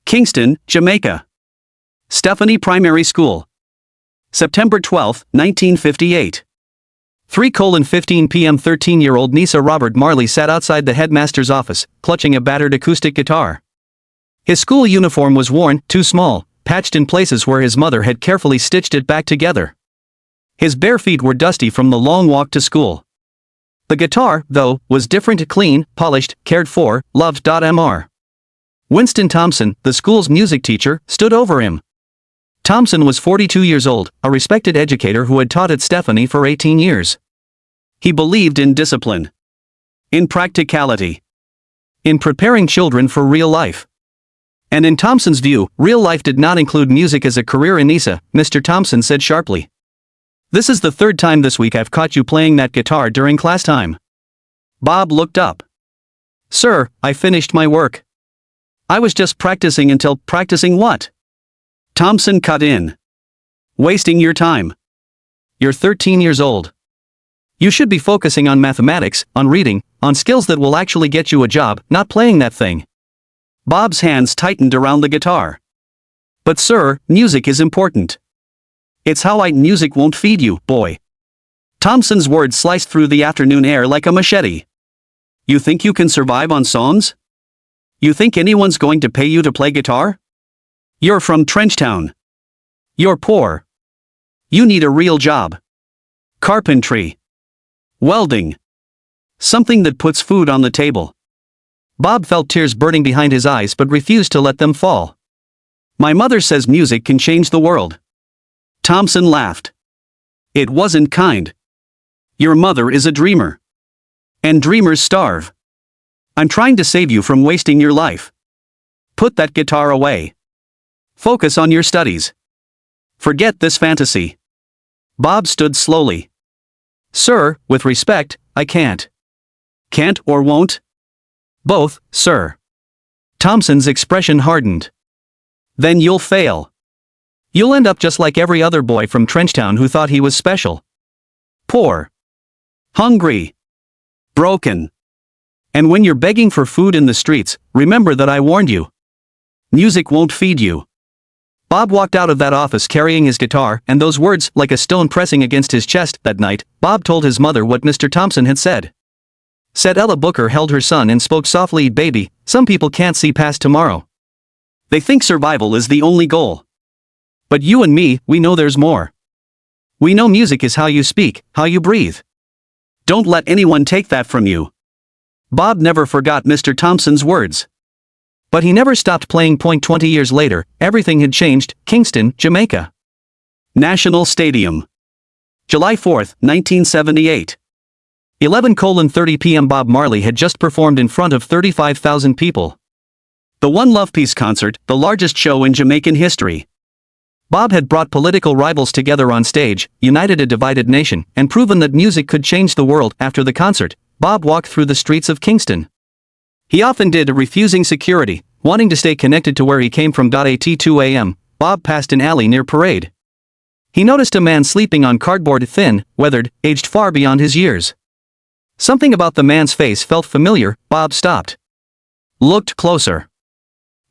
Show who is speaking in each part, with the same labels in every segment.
Speaker 1: Kingston, Jamaica. Stephanie Primary School. September 12, 1958. 3:15 p.m. 13-year-old Nisa Robert Marley sat outside the headmaster's office, clutching a battered acoustic guitar. His school uniform was worn, too small, patched in places where his mother had carefully stitched it back together. His bare feet were dusty from the long walk to school. The guitar, though, was different, clean, polished, cared for, loved. Mr. Winston Thompson, the school's music teacher, stood over him. Thompson was 42 years old, a respected educator who had taught at Stephanie for 18 years. He believed in discipline, in practicality, in preparing children for real life. And in Thompson's view, real life did not include music as a career. Nisa, Mr. Thompson said sharply. This is the third time this week I've caught you playing that guitar during class time. Bob looked up. Sir, I finished my work. I was just practicing until. Practicing what? Thompson cut in. Wasting your time. You're 13 years old. You should be focusing on mathematics, on reading, on skills that will actually get you a job, not playing that thing. Bob's hands tightened around the guitar. But sir, music is important. It's how music won't feed you, boy. Thompson's words sliced through the afternoon air like a machete. You think you can survive on songs? You think anyone's going to pay you to play guitar? You're from Trenchtown. You're poor. You need a real job. Carpentry. Welding. Something that puts food on the table. Bob felt tears burning behind his eyes but refused to let them fall. My mother says music can change the world. Thompson laughed. It wasn't kind. Your mother is a dreamer. And dreamers starve. I'm trying to save you from wasting your life. Put that guitar away. Focus on your studies. Forget this fantasy. Bob stood slowly. Sir, with respect, I can't. Can't or won't? Both, sir. Thompson's expression hardened. Then you'll fail. You'll end up just like every other boy from Trenchtown who thought he was special. Poor. Hungry. Broken. And when you're begging for food in the streets, remember that I warned you. Music won't feed you. Bob walked out of that office carrying his guitar, and those words, like a stone pressing against his chest. That night, Bob told his mother what Mr. Thompson had said. Said Ella Booker held her son and spoke softly, baby, some people can't see past tomorrow. They think survival is the only goal. But you and me, we know there's more. We know music is how you speak, how you breathe. Don't let anyone take that from you. Bob never forgot Mr. Thompson's words. But he never stopped playing. 20 years later, everything had changed. Kingston, Jamaica. National Stadium. July 4, 1978. 11:30 p.m. Bob Marley had just performed in front of 35,000 people. The One Love Peace concert, the largest show in Jamaican history. Bob had brought political rivals together on stage, united a divided nation, and proven that music could change the world. After the concert, Bob walked through the streets of Kingston. He often did, refusing security, wanting to stay connected to where he came from. At 2 a.m., Bob passed an alley near Parade. He noticed a man sleeping on cardboard, thin, weathered, aged far beyond his years. Something about the man's face felt familiar. Bob stopped. Looked closer.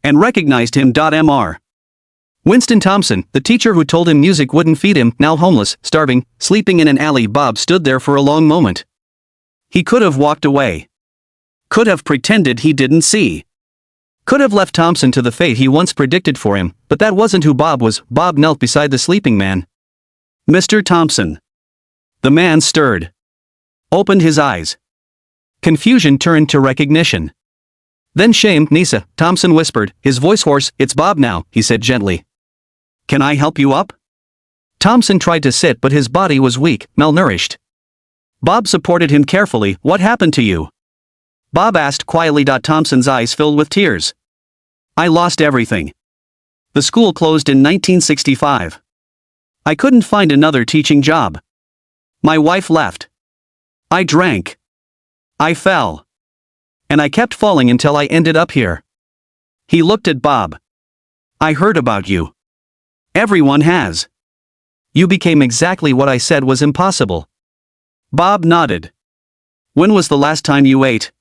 Speaker 1: And recognized him. Mr. Winston Thompson, the teacher who told him music wouldn't feed him, now homeless, starving, sleeping in an alley. Bob stood there for a long moment. He could have walked away. Could have pretended he didn't see. Could have left Thompson to the fate he once predicted for him, but that wasn't who Bob was. Bob knelt beside the sleeping man. Mr. Thompson. The man stirred. Opened his eyes. Confusion turned to recognition. Then shame. Nisa, Thompson whispered, his voice hoarse. It's Bob now, he said gently. Can I help you up? Thompson tried to sit, but his body was weak, malnourished. Bob supported him carefully. What happened to you? Bob asked quietly. Thompson's eyes filled with tears. I lost everything. The school closed in 1965. I couldn't find another teaching job. My wife left. I drank. I fell. And I kept falling until I ended up here. He looked at Bob. I heard about you. Everyone has. You became exactly what I said was impossible. Bob nodded. When was the last time you ate?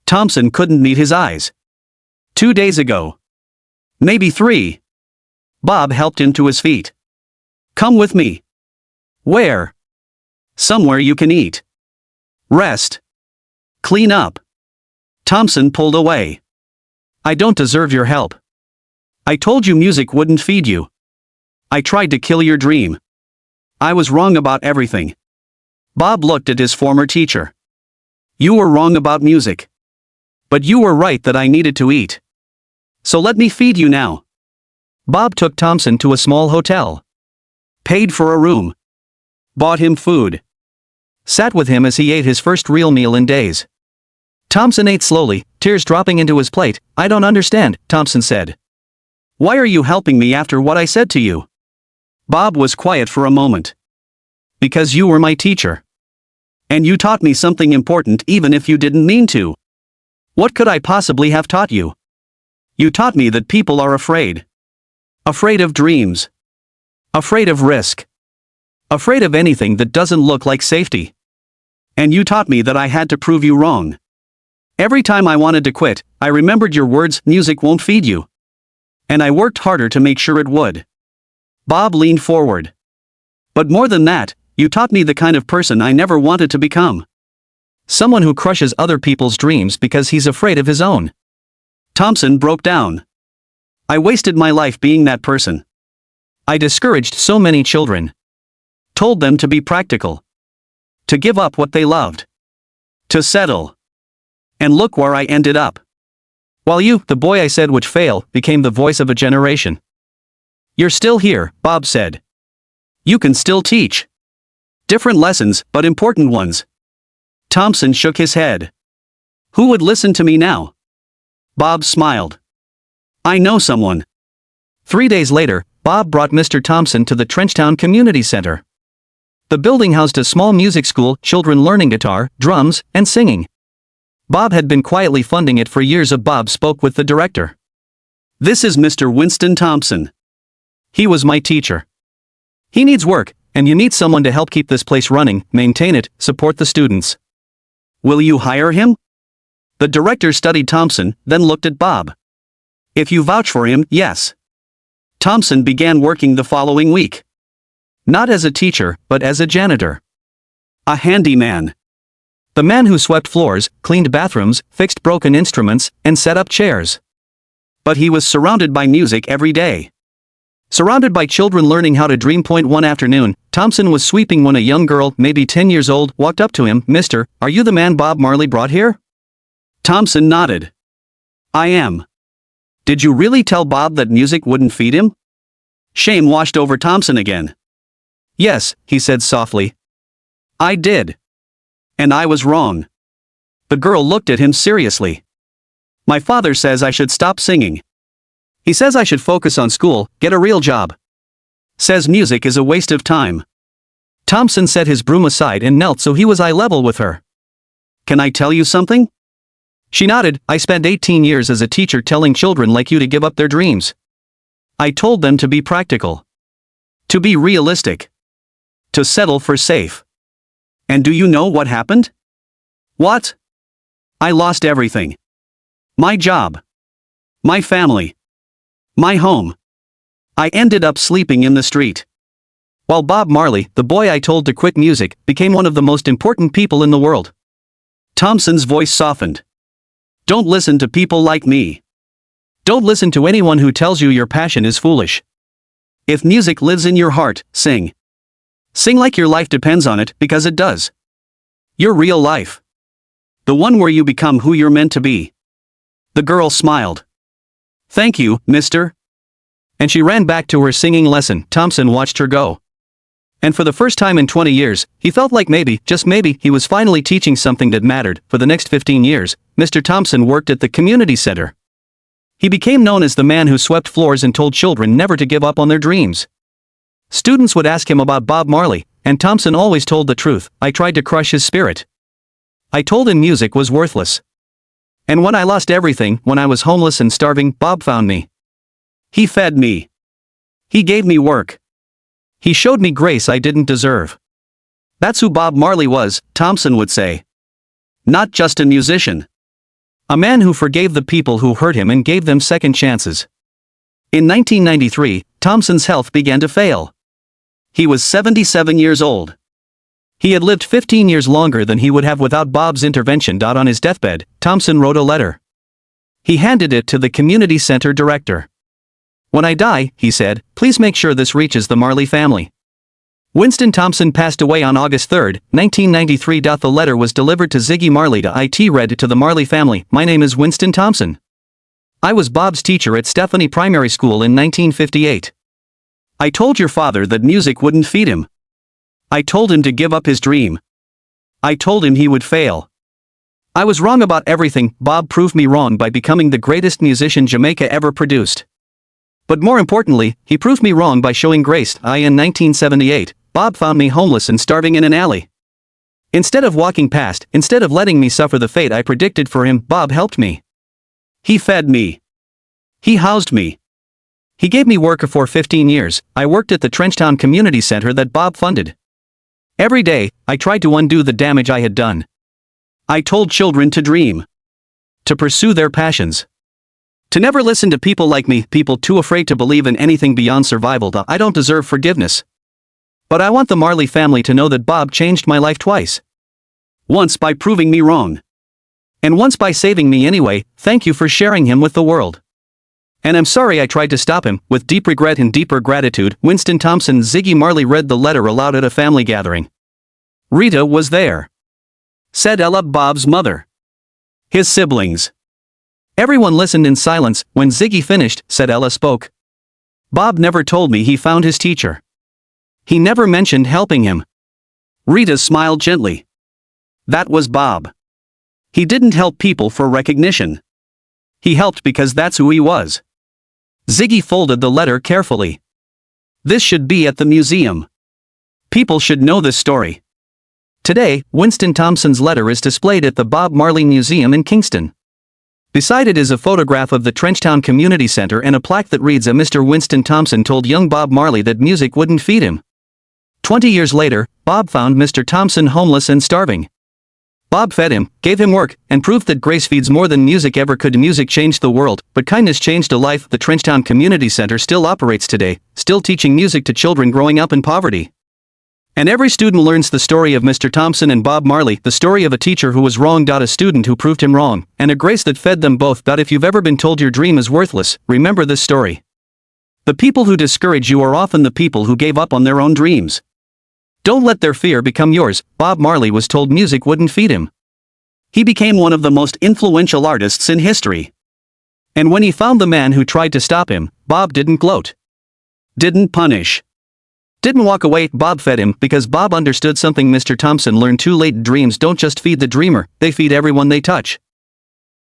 Speaker 1: Thompson couldn't meet his eyes. 2 days ago. Maybe 3. Bob helped him to his feet. Come with me. Where? Somewhere you can eat. Rest. Clean up. Thompson pulled away. I don't deserve your help. I told you music wouldn't feed you. I tried to kill your dream. I was wrong about everything. Bob looked at his former teacher. You were wrong about music. But you were right that I needed to eat. So let me feed you now. Bob took Thompson to a small hotel. Paid for a room. Bought him food. Sat with him as he ate his first real meal in days. Thompson ate slowly, tears dropping into his plate. I don't understand, Thompson said. Why are you helping me after what I said to you? Bob was quiet for a moment. Because you were my teacher. And you taught me something important even if you didn't mean to. What could I possibly have taught you? You taught me that people are afraid. Afraid of dreams. Afraid of risk. Afraid of anything that doesn't look like safety. And you taught me that I had to prove you wrong. Every time I wanted to quit, I remembered your words, music won't feed you. And I worked harder to make sure it would. Bob leaned forward. But more than that, you taught me the kind of person I never wanted to become. Someone who crushes other people's dreams because he's afraid of his own. Thompson broke down. I wasted my life being that person. I discouraged so many children. Told them to be practical. To give up what they loved. To settle. And look where I ended up. While you, the boy I said would fail, became the voice of a generation. You're still here, Bob said. You can still teach. Different lessons, but important ones. Thompson shook his head. Who would listen to me now? Bob smiled. I know someone. 3 days later, Bob brought Mr. Thompson to the Trenchtown Community Center. The building housed a small music school, children learning guitar, drums, and singing. Bob had been quietly funding it for years. Bob spoke with the director. This is Mr. Winston Thompson. He was my teacher. He needs work, and you need someone to help keep this place running, maintain it, support the students. Will you hire him? The director studied Thompson, then looked at Bob. If you vouch for him, yes. Thompson began working the following week. Not as a teacher, but as a janitor. A handyman. The man who swept floors, cleaned bathrooms, fixed broken instruments, and set up chairs. But he was surrounded by music every day. Surrounded by children learning how to dream. One afternoon, Thompson was sweeping when a young girl, maybe 10 years old, walked up to him. Mister, are you the man Bob Marley brought here? Thompson nodded. I am. Did you really tell Bob that music wouldn't feed him? Shame washed over Thompson again. Yes, he said softly. I did. And I was wrong. The girl looked at him seriously. My father says I should stop singing. He says I should focus on school, get a real job. Says music is a waste of time. Thompson set his broom aside and knelt so he was eye level with her. Can I tell you something? She nodded. I spent 18 years as a teacher telling children like you to give up their dreams. I told them to be practical. To be realistic. To settle for safe. And do you know what happened? What? I lost everything. My job. My family. My home. I ended up sleeping in the street. While Bob Marley, the boy I told to quit music, became one of the most important people in the world. Thompson's voice softened. Don't listen to people like me. Don't listen to anyone who tells you your passion is foolish. If music lives in your heart, sing. Sing like your life depends on it, because it does. Your real life. The one where you become who you're meant to be. The girl smiled. Thank you, mister. And she ran back to her singing lesson. Thompson watched her go. And for the first time in 20 years, he felt like maybe, just maybe, he was finally teaching something that mattered. For the next 15 years, Mr. Thompson worked at the community center. He became known as the man who swept floors and told children never to give up on their dreams. Students would ask him about Bob Marley, and Thompson always told the truth. I tried to crush his spirit. I told him music was worthless. And when I lost everything, when I was homeless and starving, Bob found me. He fed me. He gave me work. He showed me grace I didn't deserve. That's who Bob Marley was, Thompson would say. Not just a musician. A man who forgave the people who hurt him and gave them second chances. In 1993, Thompson's health began to fail. He was 77 years old. He had lived 15 years longer than he would have without Bob's intervention. On his deathbed, Thompson wrote a letter. He handed it to the community center director. "When I die," he said, "please make sure this reaches the Marley family." Winston Thompson passed away on August 3, 1993. The letter was delivered to Ziggy Marley. It read to the Marley family, "My name is Winston Thompson. I was Bob's teacher at Stephanie Primary School in 1958. I told your father that music wouldn't feed him. I told him to give up his dream. I told him he would fail. I was wrong about everything. Bob proved me wrong by becoming the greatest musician Jamaica ever produced. But more importantly, he proved me wrong by showing grace. In 1978, Bob found me homeless and starving in an alley. Instead of walking past, instead of letting me suffer the fate I predicted for him, Bob helped me. He fed me. He housed me. He gave me work for 15 years. I worked at the Trenchtown Community Center that Bob funded. Every day, I tried to undo the damage I had done. I told children to dream. To pursue their passions. To never listen to people like me, people too afraid to believe in anything beyond survival. I don't deserve forgiveness. But I want the Marley family to know that Bob changed my life twice. Once by proving me wrong. And once by saving me anyway. Thank you for sharing him with the world. And I'm sorry I tried to stop him." With deep regret and deeper gratitude, Winston Thompson. Ziggy Marley read the letter aloud at a family gathering. Rita was there. Said Ella, Bob's mother. His siblings. Everyone listened in silence. When Ziggy finished, said Ella spoke. "Bob never told me he found his teacher. He never mentioned helping him." Rita smiled gently. "That was Bob. He didn't help people for recognition. He helped because that's who he was." Ziggy folded the letter carefully. "This should be at the museum. People should know this story." Today, Winston Thompson's letter is displayed at the Bob Marley Museum in Kingston. Beside it is a photograph of the Trenchtown Community Center and a plaque that reads, Mr. Winston Thompson told young Bob Marley that music wouldn't feed him. 20 years later, Bob found Mr. Thompson homeless and starving. Bob fed him, gave him work, and proved that grace feeds more than music ever could. Music changed the world, but kindness changed a life. The Trenchtown Community Center still operates today, still teaching music to children growing up in poverty. And every student learns the story of Mr. Thompson and Bob Marley, the story of a teacher who was wrong. A student who proved him wrong, and a grace that fed them both. If you've ever been told your dream is worthless, remember this story. The people who discourage you are often the people who gave up on their own dreams. Don't let their fear become yours. Bob Marley was told music wouldn't feed him. He became one of the most influential artists in history. And when he found the man who tried to stop him, Bob didn't gloat. Didn't punish. Didn't walk away. Bob fed him because Bob understood something Mr. Thompson learned too late. Dreams don't just feed the dreamer, they feed everyone they touch.